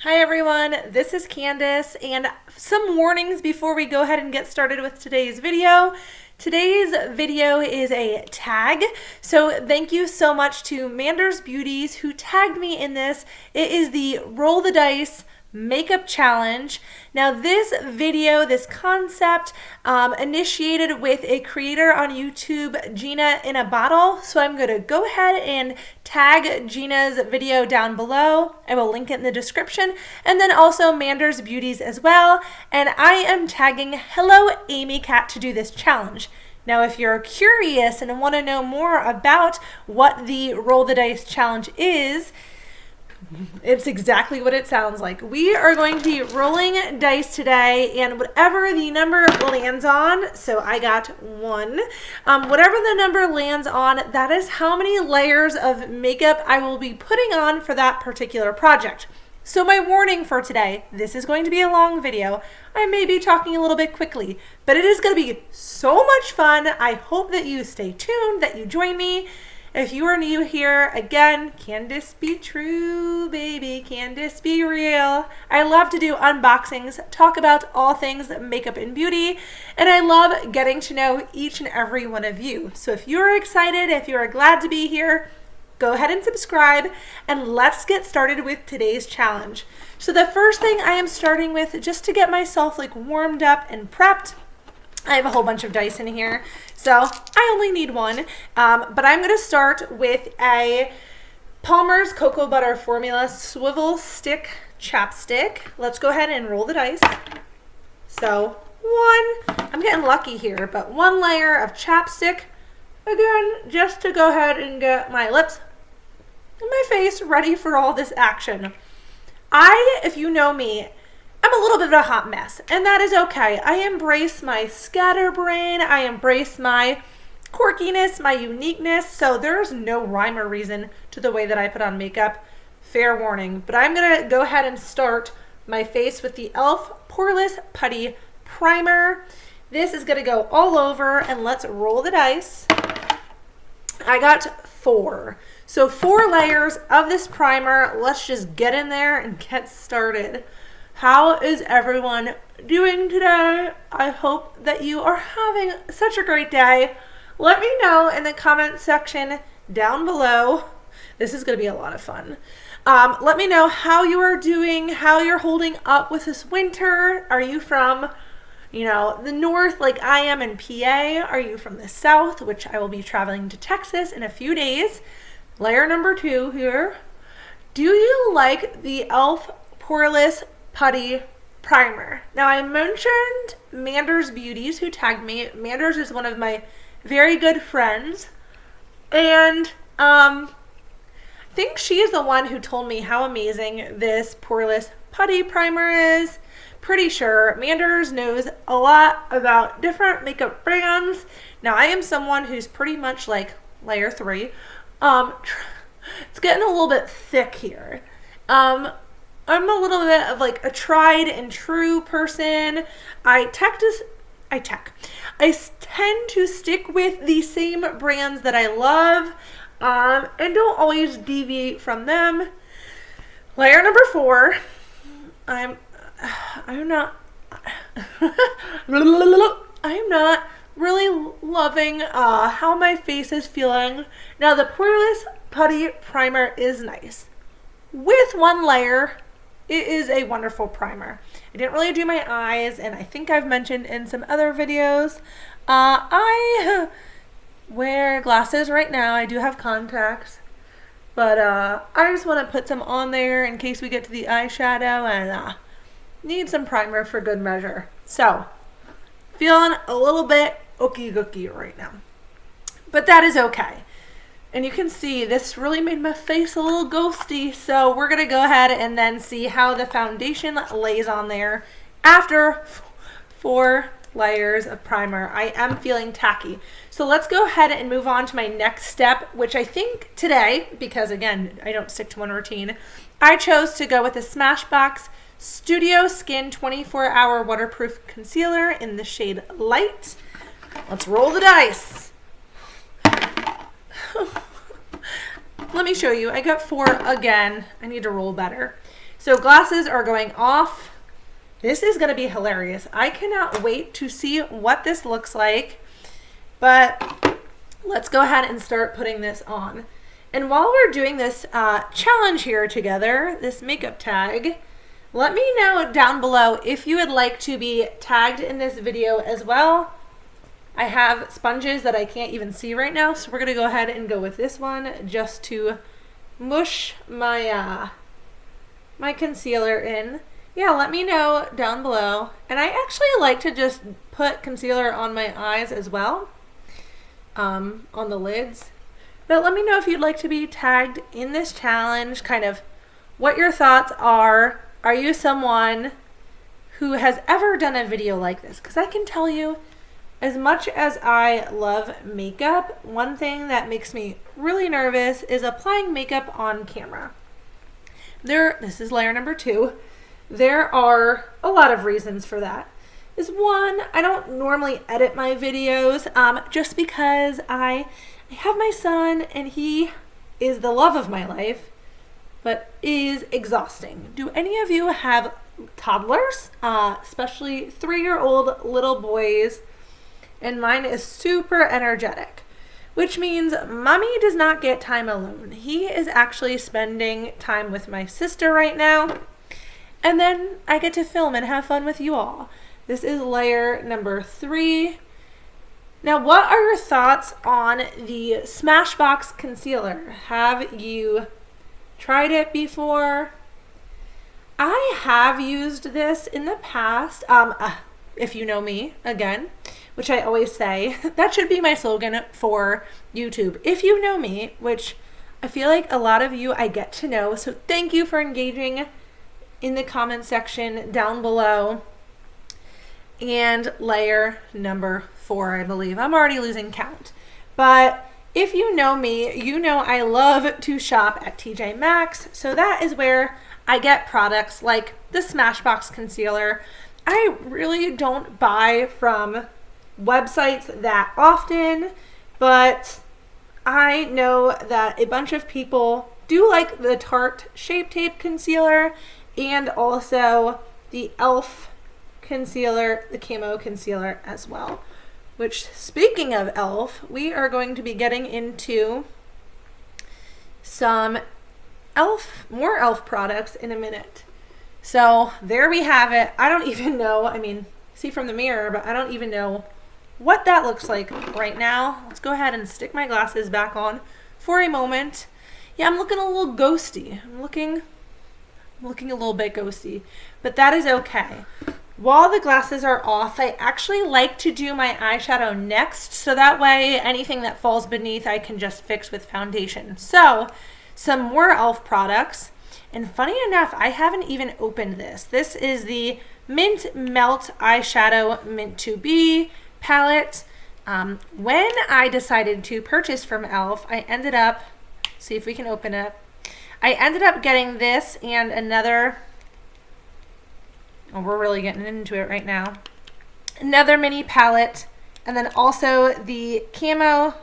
Hi everyone, this is Candace, and some warnings before we go ahead and get started with today's video. Today's video is a tag, so thank you so much to Manders Beauties who tagged me in this. It is the Roll the Dice Makeup Challenge. Now this video, this concept, initiated with a creator on YouTube, Gina in a bottle. So I'm going to go ahead and tag Gina's video down below. I will link it in the description, and then also Manders Beauties as well. And I am tagging Hello AmyKat to do this challenge. Now, if you're curious and want to know more about what the Roll the Dice Challenge is, it's exactly what it sounds like. We are going to be rolling dice today, and whatever the number lands on, so I got 1, whatever the number lands on, that is how many layers of makeup I will be putting on for that particular project. So my warning for today, this is going to be a long video. I may be talking a little bit quickly, but it is going to be so much fun. I hope that you stay tuned, that you join me. If you are new here, again, can this be true, baby? Can this be real? I love to do unboxings, talk about all things makeup and beauty, and I love getting to know each and every one of you. So if you're excited, if you're glad to be here, go ahead and subscribe, and let's get started with today's challenge. So the first thing I am starting with, just to get myself warmed up and prepped, I have a whole bunch of dice in here, so I only need 1, but I'm going to start with a Palmer's Cocoa Butter Formula Swivel Stick Chapstick. Let's go ahead and roll the dice. So 1, I'm getting lucky here, but 1 layer of chapstick, again, just to go ahead and get my lips and my face ready for all this action. If you know me, I'm a little bit of a hot mess, and that is okay. I embrace my scatterbrain. I embrace my quirkiness, my uniqueness, so there's no rhyme or reason to the way that I put on makeup. Fair warning. But I'm going to go ahead and start my face with the e.l.f. Poreless Putty Primer. This is going to go all over, and let's roll the dice. I got 4. So 4 layers of this primer. Let's just get in there and get started. How is everyone doing today? I hope that you are having such a great day. Let me know in the comment section down below. This is going to be a lot of fun. Let me know how you are doing, how you're holding up with this winter. Are you from, the north like I am in PA? Are you from the south, which I will be traveling to Texas in a few days? Layer number 2 here. Do you like the e.l.f. Poreless Putty Primer? Now, I mentioned Manders Beauties who tagged me. Manders is one of my very good friends, and I think she is the one who told me how amazing this Poreless Putty Primer is. Pretty sure Manders knows a lot about different makeup brands. Now, I am someone who's pretty much like layer 3. It's getting a little bit thick here. I'm a little bit of a tried and true person. I tend to stick with the same brands that I love, and don't always deviate from them. Layer number 4. I'm not really loving how my face is feeling. Now, the Poreless Putty Primer is nice. With 1 layer, it is a wonderful primer. I didn't really do my eyes, and I think I've mentioned in some other videos, I wear glasses right now. I do have contacts, but I just want to put some on there in case we get to the eyeshadow, and need some primer for good measure. So, feeling a little bit ookie-gookie right now, but that is okay. And you can see this really made my face a little ghosty, so we're going to go ahead and then see how the foundation lays on there after 4 layers of primer. I am feeling tacky. So let's go ahead and move on to my next step, which I think today, because again, I don't stick to one routine, I chose to go with the Smashbox Studio Skin 24-Hour Waterproof Concealer in the shade Light. Let's roll the dice. Let me show you. I got 4 again. I need to roll better. So glasses are going off. This is going to be hilarious. I cannot wait to see what this looks like. But let's go ahead and start putting this on. And while we're doing this challenge here together, this makeup tag, let me know down below if you would like to be tagged in this video as well. I have sponges that I can't even see right now, so we're going to go ahead and go with this one just to mush my my concealer in. Yeah, let me know down below. And I actually like to just put concealer on my eyes as well, on the lids. But let me know if you'd like to be tagged in this challenge, kind of what your thoughts are. Are you someone who has ever done a video like this? Because I can tell you, as much as I love makeup, one thing that makes me really nervous is applying makeup on camera. This is layer number 2. There are a lot of reasons for that. Is one, I don't normally edit my videos just because I have my son and he is the love of my life, but is exhausting. Do any of you have toddlers, especially 3-year-old little boys? And mine is super energetic, which means mommy does not get time alone. He is actually spending time with my sister right now, and then I get to film and have fun with you all. This is layer number 3. Now, what are your thoughts on the Smashbox concealer? Have you tried it before? I have used this in the past. If you know me, again, which I always say, that should be my slogan for YouTube. If you know me, which I feel like a lot of you I get to know. So thank you for engaging in the comment section down below. And layer number 4, I believe. I'm already losing count. But if you know me, you know I love to shop at TJ Maxx. So that is where I get products like the Smashbox concealer. I really don't buy from websites that often, but I know that a bunch of people do like the Tarte Shape Tape concealer and also the e.l.f. concealer, the camo concealer as well. Which, speaking of e.l.f., we are going to be getting into some more e.l.f. products in a minute. So there we have it. I don't even know, I mean, see from the mirror, but I don't even know what that looks like right now. Let's go ahead and stick my glasses back on for a moment. Yeah, I'm looking a little ghosty. I'm looking a little bit ghosty, but that is okay. While the glasses are off, I actually like to do my eyeshadow next, so that way anything that falls beneath I can just fix with foundation. So, some more e.l.f. products, and funny enough, I haven't even opened this. This is the Mint Melt Eyeshadow Mint 2B palette. When I decided to purchase from e.l.f., I ended up, see if we can open it, I ended up getting this and another, oh, we're really getting into it right now, another mini palette, and then also the camo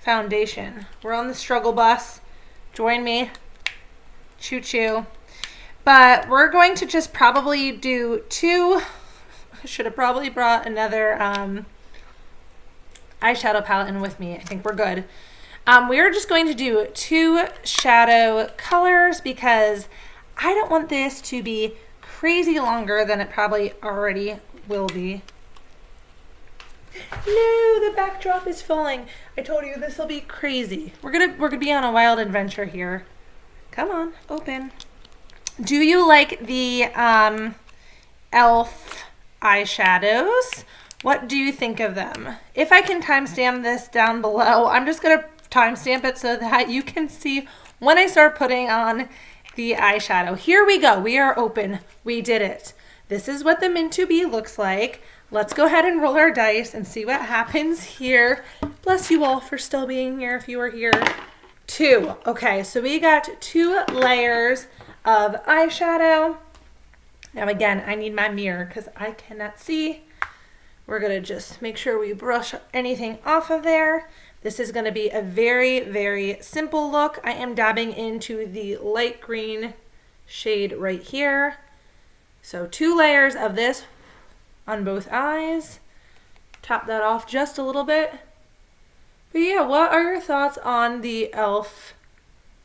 foundation. We're on the struggle bus. Join me. Choo choo. But we're going to just probably do 2. I should have probably brought another eyeshadow palette in with me. I think we're good. We're just going to do 2 shadow colors because I don't want this to be crazy longer than it probably already will be. No, the backdrop is falling. I told you this will be crazy. We're gonna be on a wild adventure here. Come on, open. Do you like the e.l.f. eyeshadows? What do you think of them? If I can timestamp this down below, I'm just gonna timestamp it so that you can see when I start putting on the eyeshadow. Here we go. We are open. We did it. This is what the Mint 2B looks like. Let's go ahead and roll our dice and see what happens here. Bless you all for still being here if you were here. 2. Okay, so we got 2 layers of eyeshadow. Now again, I need my mirror because I cannot see. We're going to just make sure we brush anything off of there. This is going to be a very, very simple look. I am dabbing into the light green shade right here. So 2 layers of this on both eyes. Top that off just a little bit. But yeah, what are your thoughts on the e.l.f.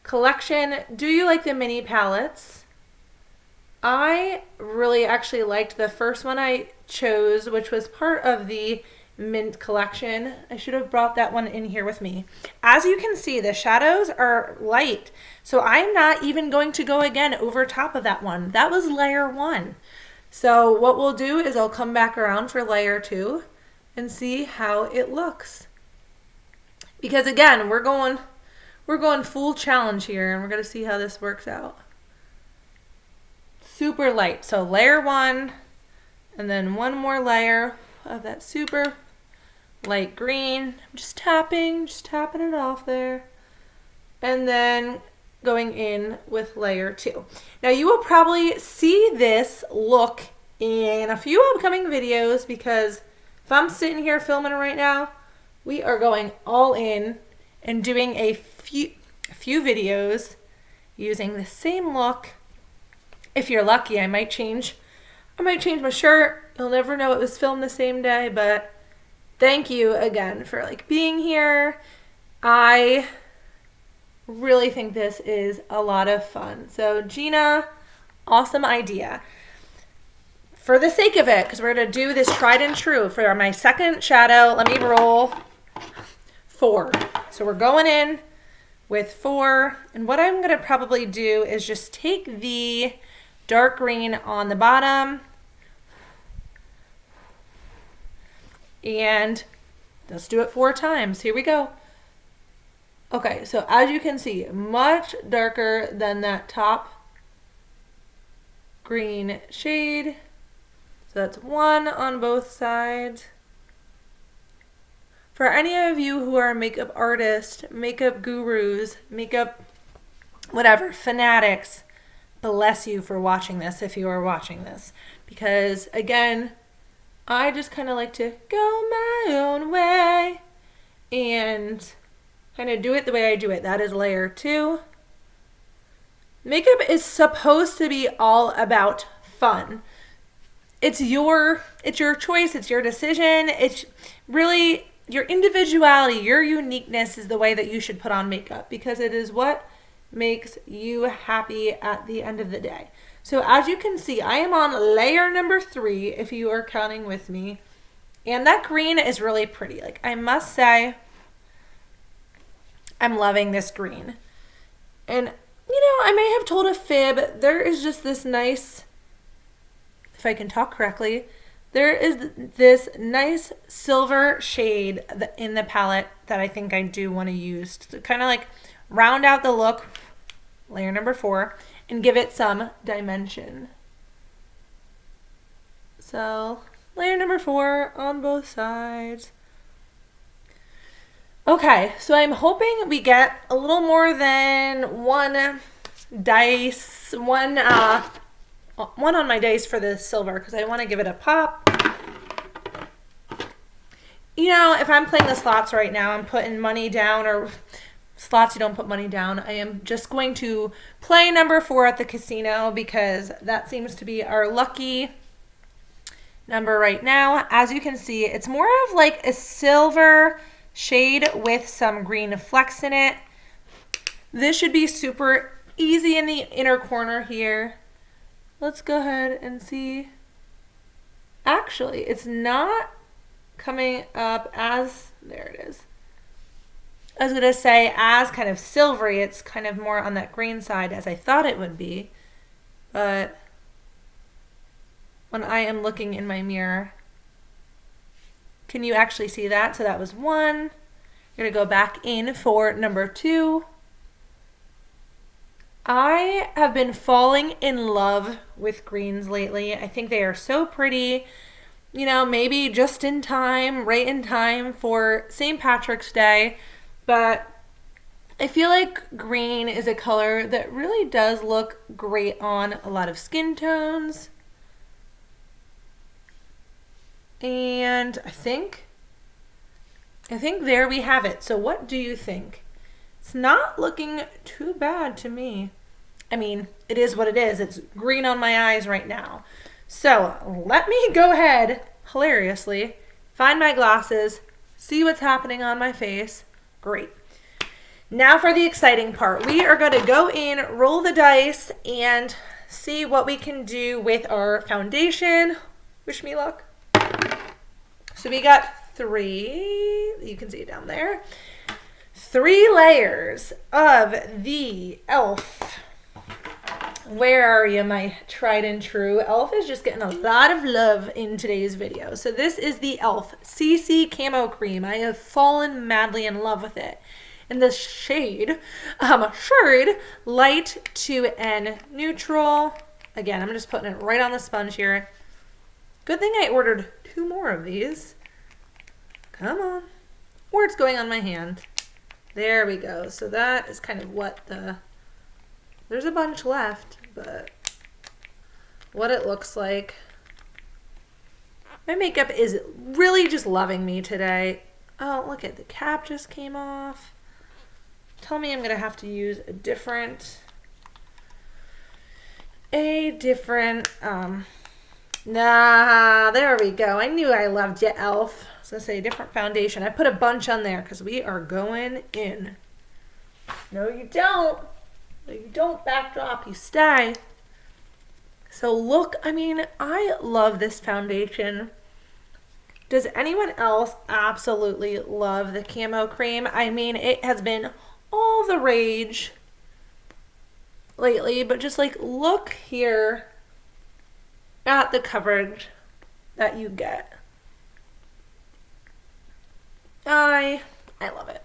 collection? Do you like the mini palettes? I really actually liked the first one I chose, which was part of the mint collection. I should have brought that one in here with me. As you can see, the shadows are light, so I'm not even going to go again over top of that one. That was layer 1. So what we'll do is I'll come back around for layer 2 and see how it looks. Because again, we're going full challenge here, and we're going to see how this works out. Super light. So layer 1, and then one more layer of that super light green. I'm just tapping it off there. And then going in with layer 2. Now you will probably see this look in a few upcoming videos, because if I'm sitting here filming right now, we are going all in and doing a few videos using the same look. If you're lucky, I might change my shirt. You'll never know it was filmed the same day, but thank you again for being here. I really think this is a lot of fun. So Gina, awesome idea. For the sake of it, because we're going to do this tried and true for my second shadow, let me roll 4. So we're going in with 4. And what I'm going to probably do is just take the dark green on the bottom and let's do it 4 times. Here we go. Okay, so as you can see, much darker than that top green shade. So that's 1 on both sides. For any of you who are makeup artists, makeup gurus, makeup whatever, fanatics, bless you for watching this if you are watching this. Because again, I just kind of like to go my own way and kind of do it the way I do it. That is layer 2. Makeup is supposed to be all about fun. It's your choice, it's your decision. It's really your individuality, your uniqueness is the way that you should put on makeup, because it is what makes you happy at the end of the day. So as you can see, I am on layer number 3 if you are counting with me. And that green is really pretty. I must say, I'm loving this green. And I may have told a fib. There is just this nice, if I can talk correctly, there is this nice silver shade in the palette that I think I do want to use to kind of round out the look, layer number 4, and give it some dimension. So layer number 4 on both sides. Okay, so I'm hoping we get a little more than one on my dice for the silver, because I want to give it a pop. If I'm playing the slots right now, I'm putting money down, or slots you don't put money down. I am just going to play number 4 at the casino, because that seems to be our lucky number right now. As you can see, it's more of a silver shade with some green flecks in it. This should be super easy in the inner corner here. Let's go ahead and see. Actually, it's not coming up as, there it is. I was going to say as kind of silvery, it's kind of more on that green side as I thought it would be. But when I am looking in my mirror, can you actually see that? So that was 1. You're going to go back in for number 2. I have been falling in love with greens lately. I think they are so pretty. Maybe just in time, right in time for St. Patrick's Day. But I feel like green is a color that really does look great on a lot of skin tones. And I think there we have it. So what do you think? It's not looking too bad to me. I mean, it is what it is. It's green on my eyes right now. So let me go ahead, hilariously, find my glasses, see what's happening on my face. Great. Now for the exciting part. We are going to go in, roll the dice, and see what we can do with our foundation. Wish me luck. So we got 3, you can see it down there, 3 layers of the e.l.f. Where are you, my tried and true? e.l.f. is just getting a lot of love in today's video. So this is the e.l.f. CC Camo Cream. I have fallen madly in love with it. In the shade Light to N Neutral. Again, I'm just putting it right on the sponge here. Good thing I ordered 2 more of these. Come on. Or it's going on my hand. There we go. So that is kind of what there's a bunch left, but what it looks like. My makeup is really just loving me today. Oh, look at the cap just came off. Tell me I'm going to have to use a different, nah, there we go. I knew I loved you, e.l.f. I was going to say a different foundation. I put a bunch on there because we are going in. No, you don't. No, you don't backdrop, you stay. So look, I mean, I love this foundation. Does anyone else absolutely love the camo cream? I mean, it has been all the rage lately, but just like look here at the coverage that you get. I love it.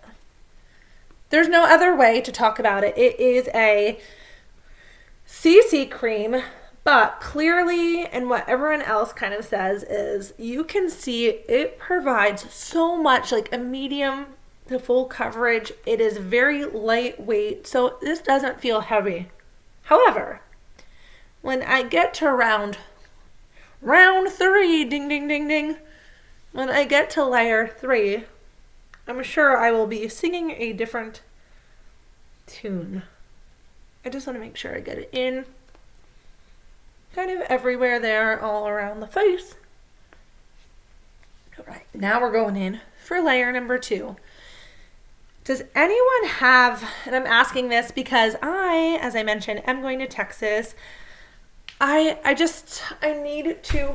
There's no other way to talk about it. It is a CC cream, but clearly, and what everyone else kind of says is, you can see it provides so much, like a medium to full coverage. It is very lightweight, so this doesn't feel heavy. However, when I get to round 3, ding, ding, ding, ding, when I get to layer 3, I'm sure I will be singing a different tune. I just want to make sure I get it in kind of everywhere there, all around the face. All right, now we're going in for layer number 2. Does anyone have, and I'm asking this because I, as I mentioned, am going to Texas. I need to,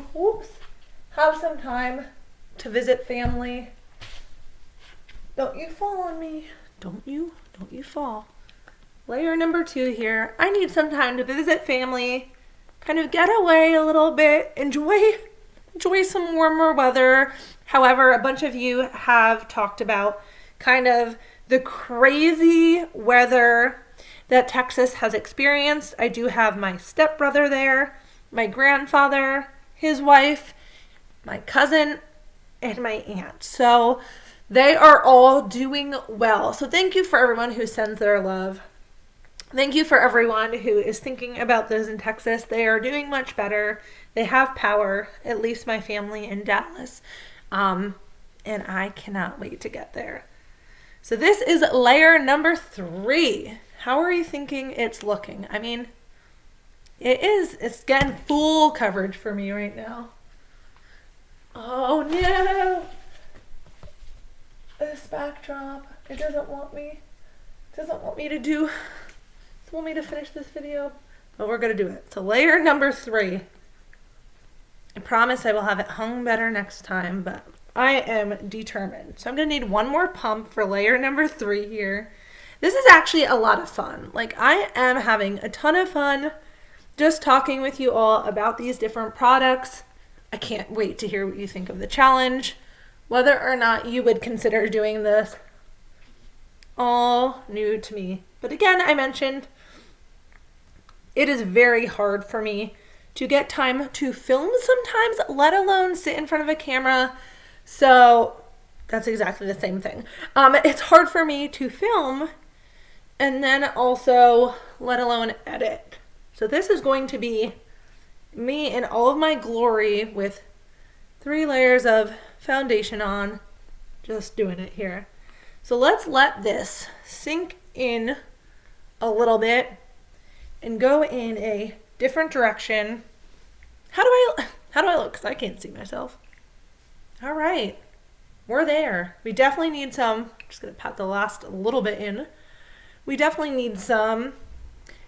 have some time to visit family. Don't you fall on me. Don't you fall. Layer number 2 here. I need some time to visit family, kind of get away a little bit, enjoy some warmer weather. However, a bunch of you have talked about kind of the crazy weather that Texas has experienced. I do have my stepbrother there, my grandfather, his wife, my cousin, and my aunt. So they are all doing well. So thank you for everyone who sends their love. Thank you for everyone who is thinking about those in Texas. They are doing much better. They have power, at least my family in Dallas. And I cannot wait to get there. So this is layer number 3. How are you thinking it's looking? I mean, it's getting full coverage for me right now. Oh no! This backdrop, it doesn't want me to finish this video, but we're gonna do it. So layer number 3. I promise I will have it hung better next time, but I am determined. So I'm gonna need one more pump for layer number 3 here. This is actually a lot of fun. Like, I am having a ton of fun just talking with you all about these different products. I can't wait to hear what you think of the challenge, whether or not you would consider doing this. All new to me. But again, I mentioned it is very hard for me to get time to film sometimes, let alone sit in front of a camera. So that's exactly the same thing. It's hard for me to film and then also let alone edit. So this is going to be me in all of my glory with 3 layers of foundation on, just doing it here. So let's let this sink in a little bit and go in a different direction. How do I look? Because I can't see myself. All right, we're there. We definitely need some, just gonna pat the last a little bit in. We definitely need some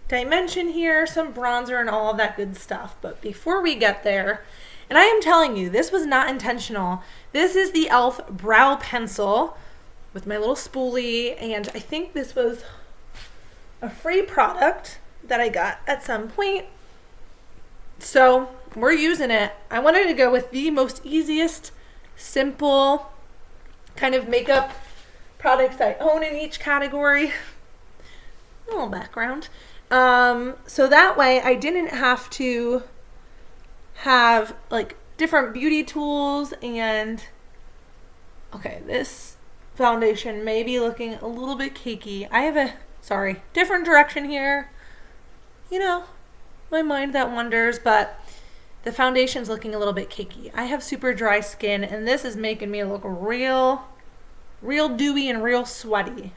dimension here, some bronzer and all of that good stuff. But before we get there, and I am telling you, this was not intentional. This is the e.l.f. brow pencil with my little spoolie, and I think this was a free product that I got at some point. So we're using it. I wanted to go with the most easiest, simple kind of makeup products I own in each category. A little background. So that way I didn't have to have like different beauty tools. And okay, this foundation may be looking a little bit cakey. I have a, different direction here. You know, my mind that wanders, but the foundation's looking a little bit cakey. I have super dry skin, and this is making me look real dewy and real sweaty.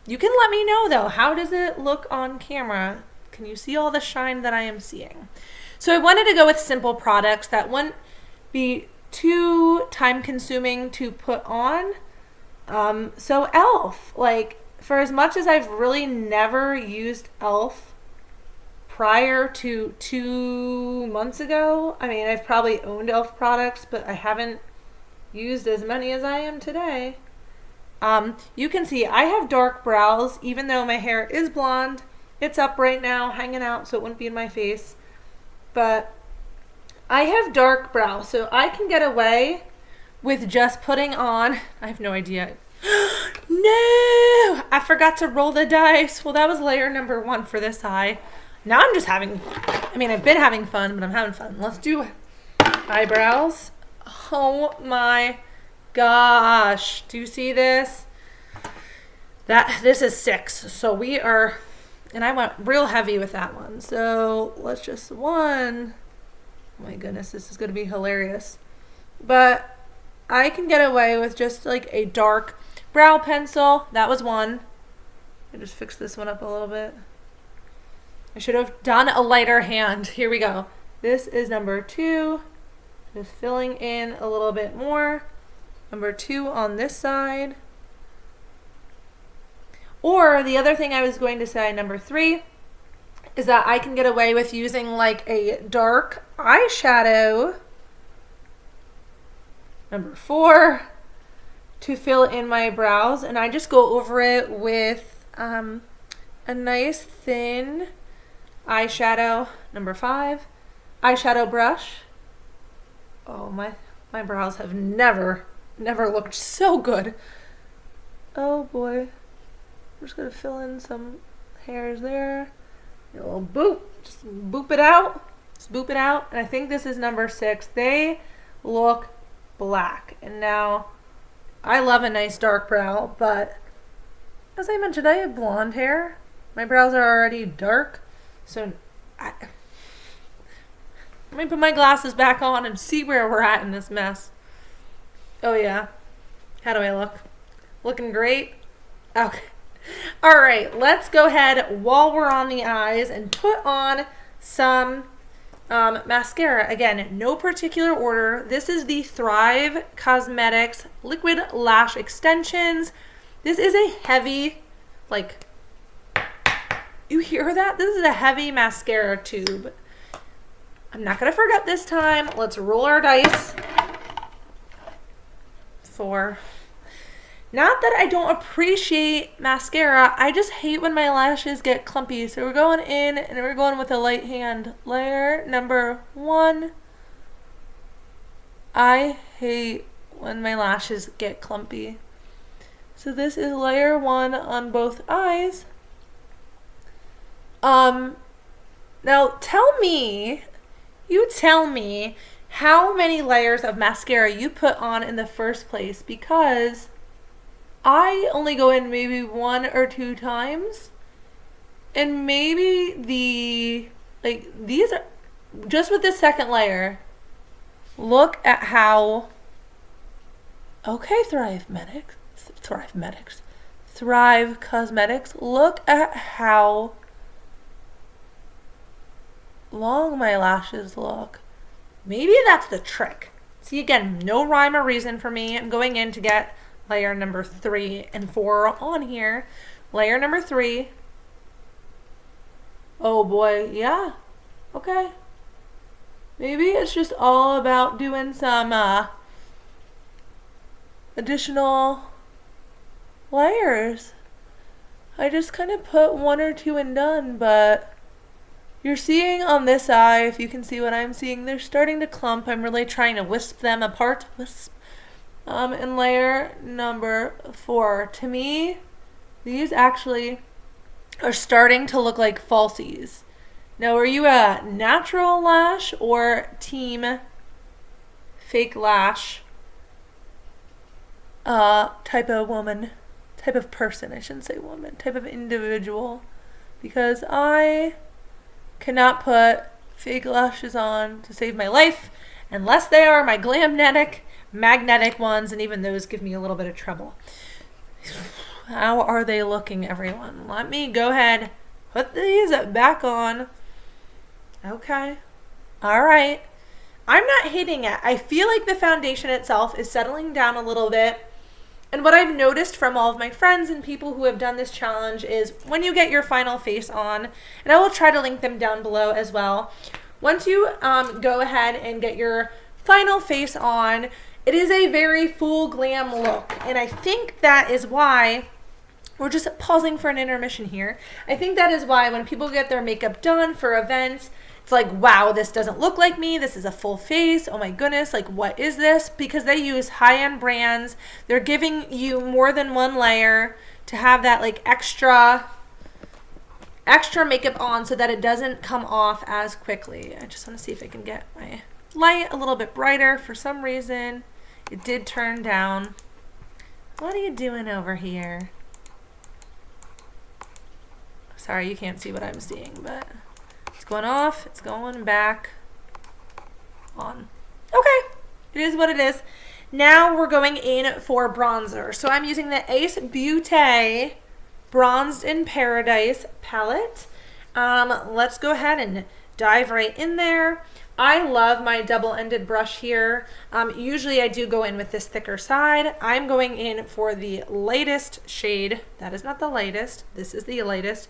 You can let me know though, how does it look on camera? Can you see all the shine that I am seeing? So I wanted to go with simple products that wouldn't be too time consuming to put on. So e.l.f., like for as much as I've really never used e.l.f. prior to 2 months ago, I mean, I've probably owned e.l.f. products, but I haven't used as many as I am today. You can see I have dark brows, even though my hair is blonde. It's up right now, hanging out, so it wouldn't be in my face. But I have dark brows, so I can get away with just putting on, I have no idea. No! I forgot to roll the dice. Well, that was layer number 1 for this eye. Now I'm just having, I've been having fun, but I'm having fun. Let's do eyebrows. Oh my gosh. Do you see this? This is 6. So we are, and I went real heavy with that one. So let's just one. Oh my goodness, this is going to be hilarious. But I can get away with just like a dark brow pencil. That was 1. I just fix this one up a little bit. I should have done a lighter hand. Here we go. This is number 2. Just filling in a little bit more. Number 2 on this side. Or the other thing I was going to say, number 3, is that I can get away with using like a dark eyeshadow. Number 4, to fill in my brows. And I just go over it with a nice thin eyeshadow. Number 5, eyeshadow brush. Oh, my brows have never looked so good. Oh boy. I'm just gonna fill in some hairs there. A little boop. Just boop it out. Just boop it out. And I think this is number 6. They look black. And now, I love a nice dark brow, but as I mentioned, I have blonde hair. My brows are already dark. So let me put my glasses back on and see where we're at in this mess. Oh yeah. How do I look? Looking great? Okay. All right, let's go ahead while we're on the eyes and put on some mascara. Again, no particular order. This is the Thrive Cosmetics Liquid Lash Extensions. This is a heavy, like, you hear that? This is a heavy mascara tube. I'm not going to forget this time. Let's roll our dice. 4. Not that I don't appreciate mascara. I just hate when my lashes get clumpy. So we're going in and we're going with a light hand. Layer number 1. I hate when my lashes get clumpy. So this is layer 1 on both eyes. Now you tell me how many layers of mascara you put on in the first place, because I only go in maybe 1 or 2 times, and maybe these are just with the second layer. Look at how, okay, Thrive Cosmetics, look at how long my lashes look. Maybe that's the trick. See, again, no rhyme or reason for me. I'm going in to get layer number 3 and 4 on here. Layer number 3. Oh boy, yeah. Okay. Maybe it's just all about doing some additional layers. I just kind of put 1 or 2 and done, but you're seeing on this eye, if you can see what I'm seeing, they're starting to clump. I'm really trying to wisp them apart. Wisp. And layer number 4. To me, these actually are starting to look like falsies. Now, are you a natural lash or team fake lash type of woman? Type of person, I shouldn't say woman. Type of individual. Because I cannot put fake lashes on to save my life unless they are my glamnetic magnetic ones, and even those give me a little bit of trouble. How are they looking, everyone? Let me go ahead, put these back on. Okay. All right. I'm not hating it. I feel like the foundation itself is settling down a little bit. And what I've noticed from all of my friends and people who have done this challenge is when you get your final face on, and I will try to link them down below as well. Once you go ahead and get your final face on, it is a very full glam look. And I think that is why, we're just pausing for an intermission here. I think that is why when people get their makeup done for events, it's like, wow, this doesn't look like me. This is a full face. Oh my goodness, like what is this? Because they use high-end brands. They're giving you more than 1 layer to have that like extra makeup on so that it doesn't come off as quickly. I just want to see if I can get my light a little bit brighter. For some reason, it did turn down. What are you doing over here? Sorry, you can't see what I'm seeing, but it's going off, it's going back on. Okay, it is what it is. Now we're going in for bronzer. So I'm using the Ace Beauty Bronzed in Paradise palette. Let's go ahead and dive right in there. I love my double-ended brush here. Usually I do go in with this thicker side. I'm going in for the lightest shade. That is not the lightest. This is the lightest.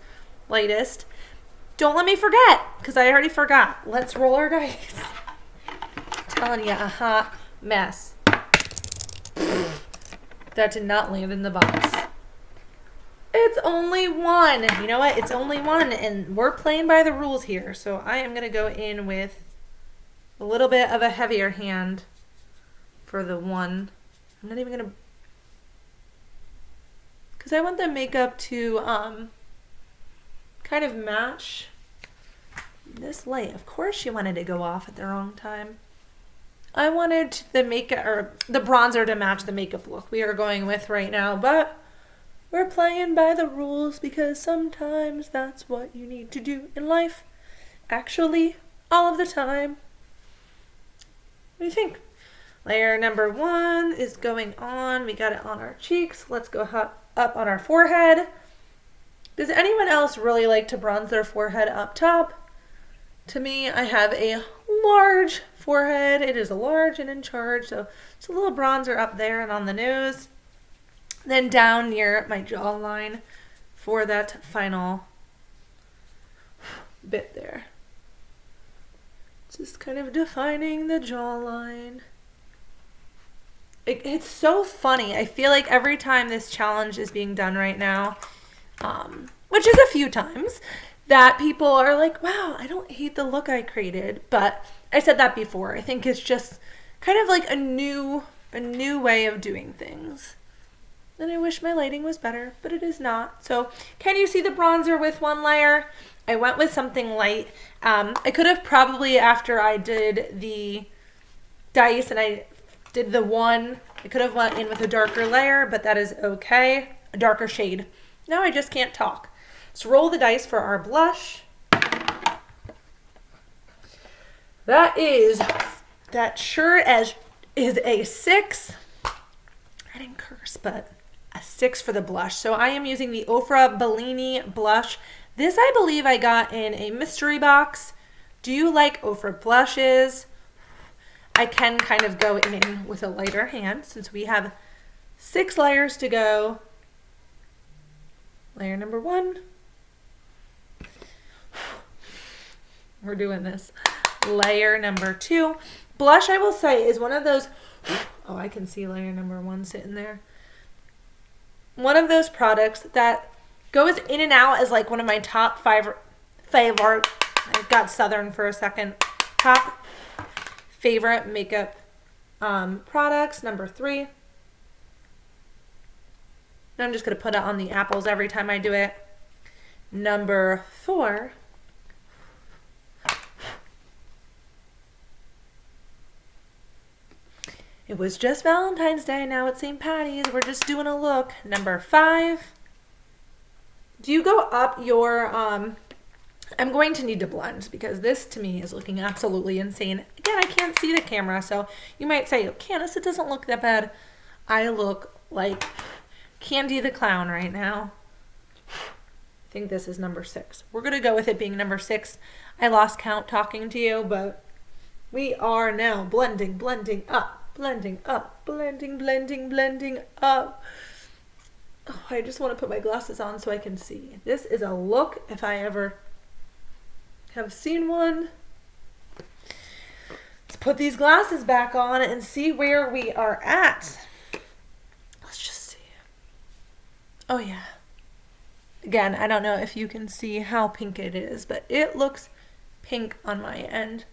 Don't let me forget, because I already forgot. Let's roll our dice. I'm telling you, a hot mess. That did not land in the box. It's only 1. You know what? It's only 1, and we're playing by the rules here. So I am going to go in with a little bit of a heavier hand for the 1. I'm not even going to, because I want the makeup to kind of match this light. Of course you wanted to go off at the wrong time. I wanted the makeup, or the bronzer, to match the makeup look we are going with right now, but we're playing by the rules because sometimes that's what you need to do in life. Actually, all of the time. What do you think? Layer number 1 is going on. We got it on our cheeks. Let's go up on our forehead. Does anyone else really like to bronze their forehead up top? To me, I have a large forehead. It is large and in charge, so it's a little bronzer up there and on the nose. Then down near my jawline for that final bit there. Just kind of defining the jawline. It's so funny. I feel like every time this challenge is being done right now, which is a few times, that people are like, wow, I don't hate the look I created. But I said that before. I think it's just kind of like a new way of doing things. And I wish my lighting was better, but it is not. So can you see the bronzer with 1 layer? I went with something light. I could have probably, after I did the dice and I did the 1, I could have went in with a darker layer, but that is okay. A darker shade. Now I just can't talk. Let's roll the dice for our blush. That sure as is a 6. I didn't curse, but a 6 for the blush. So I am using the Ofra Bellini blush. This I believe I got in a mystery box. Do you like over blushes? I can kind of go in with a lighter hand since we have 6 layers to go. Layer number 1. We're doing this. Layer number 2. Blush, I will say, is one of those, oh, I can see layer number 1 sitting there. One of those products that goes in and out as like one of my top 5 favorite, I got Southern for a second, top favorite makeup products. Number 3. I'm just going to put it on the apples every time I do it. Number 4. It was just Valentine's Day, now it's St. Patty's. We're just doing a look. Number 5. Do you go up your, I'm going to need to blend because this to me is looking absolutely insane. Again, I can't see the camera, so you might say, Candace, it doesn't look that bad. I look like Candy the Clown right now. I think this is number 6. We're going to go with it being number 6. I lost count talking to you, but we are now blending, blending up. Blending up, blending up. Oh, I just want to put my glasses on so I can see. This is a look if I ever have seen one. Let's put these glasses back on and see where we are at. Let's just see. Oh yeah. Again, I don't know if you can see how pink it is, but it looks pink on my end.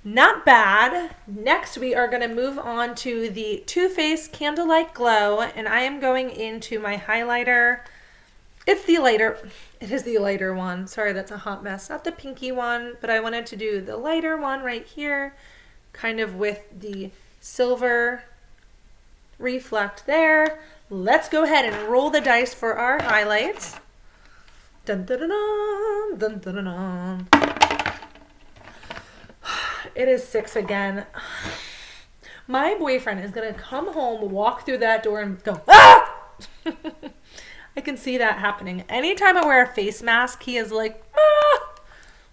Not bad. Next, we are going to move on to the Too Faced Candlelight Glow, and I am going into my highlighter. It is the lighter one. Sorry, that's a hot mess. Not the pinky one, but I wanted to do the lighter one right here, kind of with the silver reflect there. Let's go ahead and roll the dice for our highlights. Dun, dun, dun, dun, dun, dun, dun, dun. It is 6 again. My boyfriend is going to come home, walk through that door and go, ah! I can see that happening. Anytime I wear a face mask, he is like, ah!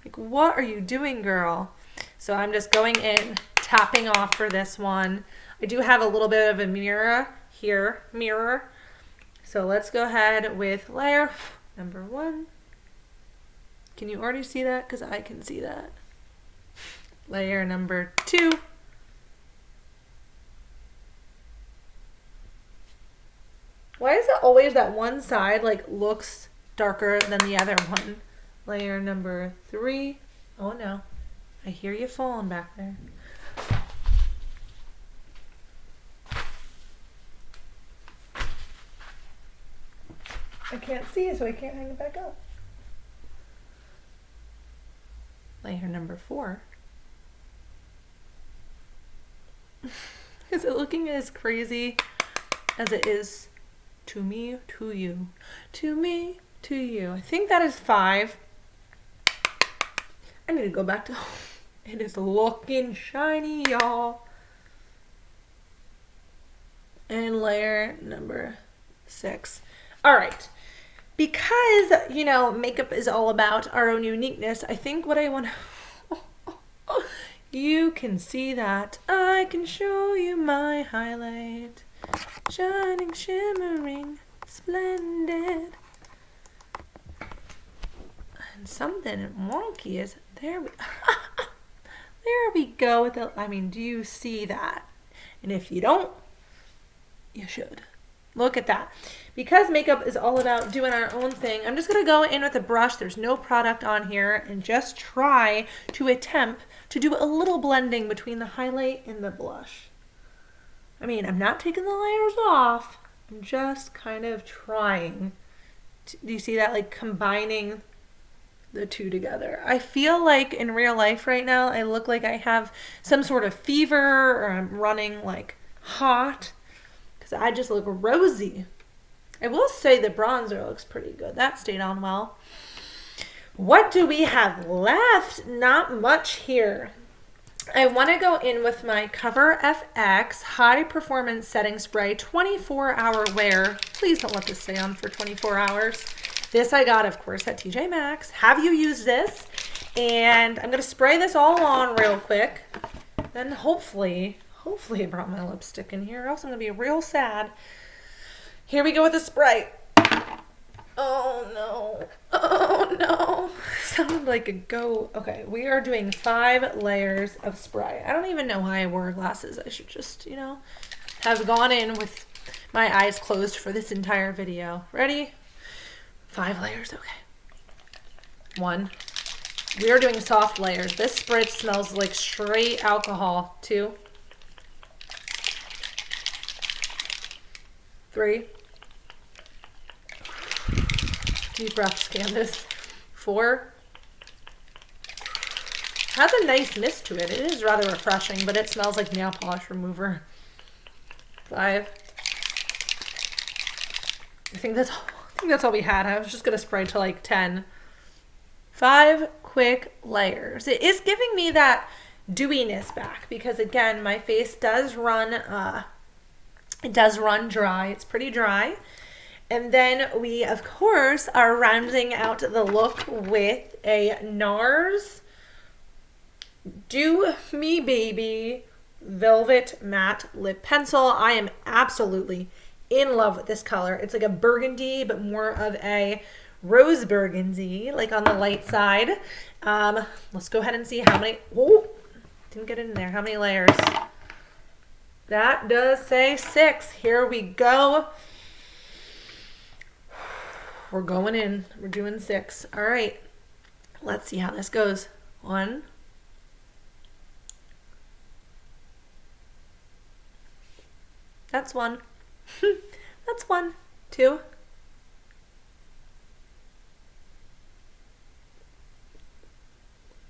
Like, what are you doing, girl? So I'm just going in, tapping off for this one. I do have a little bit of a mirror here, So let's go ahead with layer number 1. Can you already see that? Because I can see that. Layer number 2. Why is it always that one side like looks darker than the other one? Layer number 3. Oh no, I hear you falling back there. I can't see it, so I can't hang it back up. Layer number 4. Is it looking as crazy as it is to me, to you? To me, to you. I think that is 5. I need to go back to it is looking shiny, y'all. And layer number 6. All right. Because, you know, makeup is all about our own uniqueness, I think what I want to you can see that I can show you my highlight. Shining, shimmering, splendid. And something wonky is there. There we go with it. I mean, do you see that? And if you don't, you should. Look at that. Because makeup is all about doing our own thing, I'm just going to go in with a brush. There's no product on here and just try to attempt to do a little blending between the highlight and the blush. I mean, I'm not taking the layers off. I'm just kind of trying. Do you see that? Like combining the two together. I feel like in real life right now, I look like I have some sort of fever or I'm running like hot because I just look rosy. I will say the bronzer looks pretty good. That stayed on well. What do we have left? Not much here. I want to go in with my Cover FX High Performance Setting Spray 24-hour wear. Please don't let this stay on for 24 hours. This I got, of course, at TJ Maxx. Have you used this? And I'm gonna spray this all on real quick. Then hopefully I brought my lipstick in here, or else I'm gonna be real sad. Here we go with the spray. Oh no. Oh no. Sounded like a goat. Okay, we are doing 5 layers of spray. I don't even know why I wore glasses. I should just, you know, have gone in with my eyes closed for this entire video. Ready? 5 layers, okay. 1. We are doing soft layers. This spritz smells like straight alcohol. 2. 3. Deep breaths, Candace. 4. Has a nice mist to it. It is rather refreshing, but it smells like nail polish remover. 5. I think that's all we had. I was just gonna spray to like 10. 5 quick layers. It is giving me that dewiness back because again, my face does run dry. It's pretty dry. And then we, of course, are rounding out the look with a NARS Do Me Baby Velvet Matte Lip Pencil. I am absolutely in love with this color. It's like a burgundy, but more of a rose burgundy, like on the light side. Let's go ahead and see how many, oh, didn't get in there, how many layers. That does say 6. Here we go. We're going in. We're doing 6. All right. Let's see how this goes. 1. That's 1. That's 1. 2.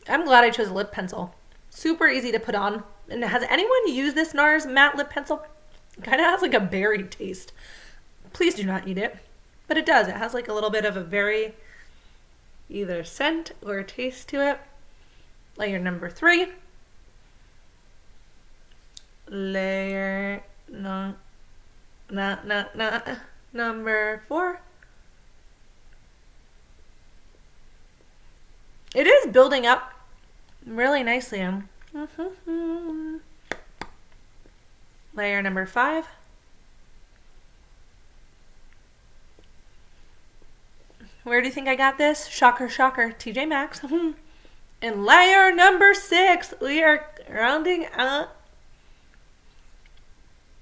I'm glad I chose a lip pencil. Super easy to put on. And has anyone used this NARS matte lip pencil? It kind of has like a berry taste. Please do not eat it. But it does. It has like a little bit of a very either scent or taste to it. Layer number 3. Layer number 4. It is building up really nicely. Layer number 5. Where do you think I got this? Shocker, shocker, TJ Maxx. And layer number 6. We are rounding out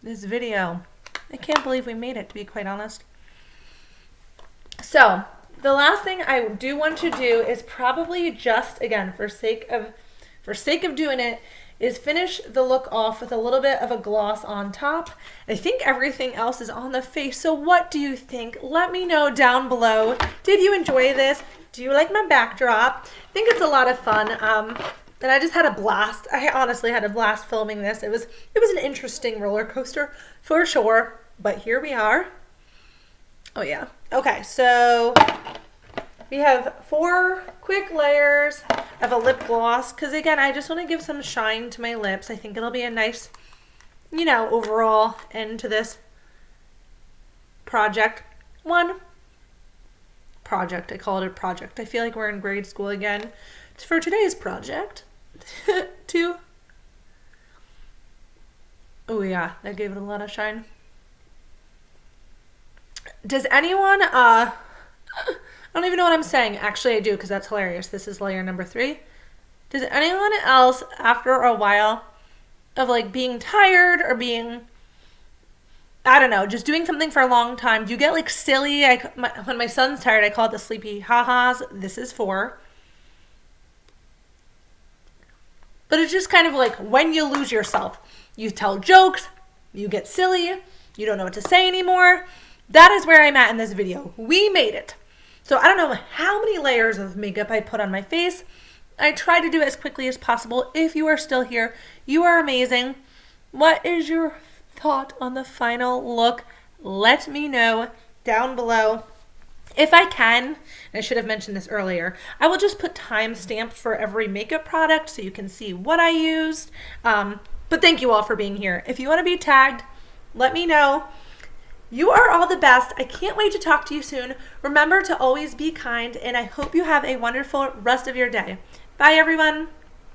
this video. I can't believe we made it, to be quite honest. So, the last thing I do want to do is probably just, again, for sake of doing it, is finish the look off with a little bit of a gloss on top. I think everything else is on the face. So what do you think? Let me know down below. Did you enjoy this? Do you like my backdrop? I think it's a lot of fun. And I just had a blast. I honestly had a blast filming this. It was an interesting roller coaster for sure. But here we are. Oh yeah. Okay, so we have 4 quick layers of a lip gloss because again, I just want to give some shine to my lips. I think it'll be a nice, you know, overall end to this project. 1 project. I call it a project. I feel like we're in grade school again. It's for today's project. 2. Oh yeah, that gave it a lot of shine. Does anyone, I don't even know what I'm saying. Actually, I do because that's hilarious. This is layer number 3. Does anyone else, after a while of like being tired or being, I don't know, just doing something for a long time, do you get like silly? When my son's tired, I call it the sleepy ha-has. This is 4. But it's just kind of like when you lose yourself. You tell jokes, you get silly, you don't know what to say anymore. That is where I'm at in this video. We made it. So I don't know how many layers of makeup I put on my face. I try to do it as quickly as possible. If you are still here, you are amazing. What is your thought on the final look? Let me know down below. If I can, I should have mentioned this earlier, I will just put timestamps for every makeup product so you can see what I used. But thank you all for being here. If you want to be tagged, let me know. You are all the best. I can't wait to talk to you soon. Remember to always be kind, and I hope you have a wonderful rest of your day. Bye, everyone.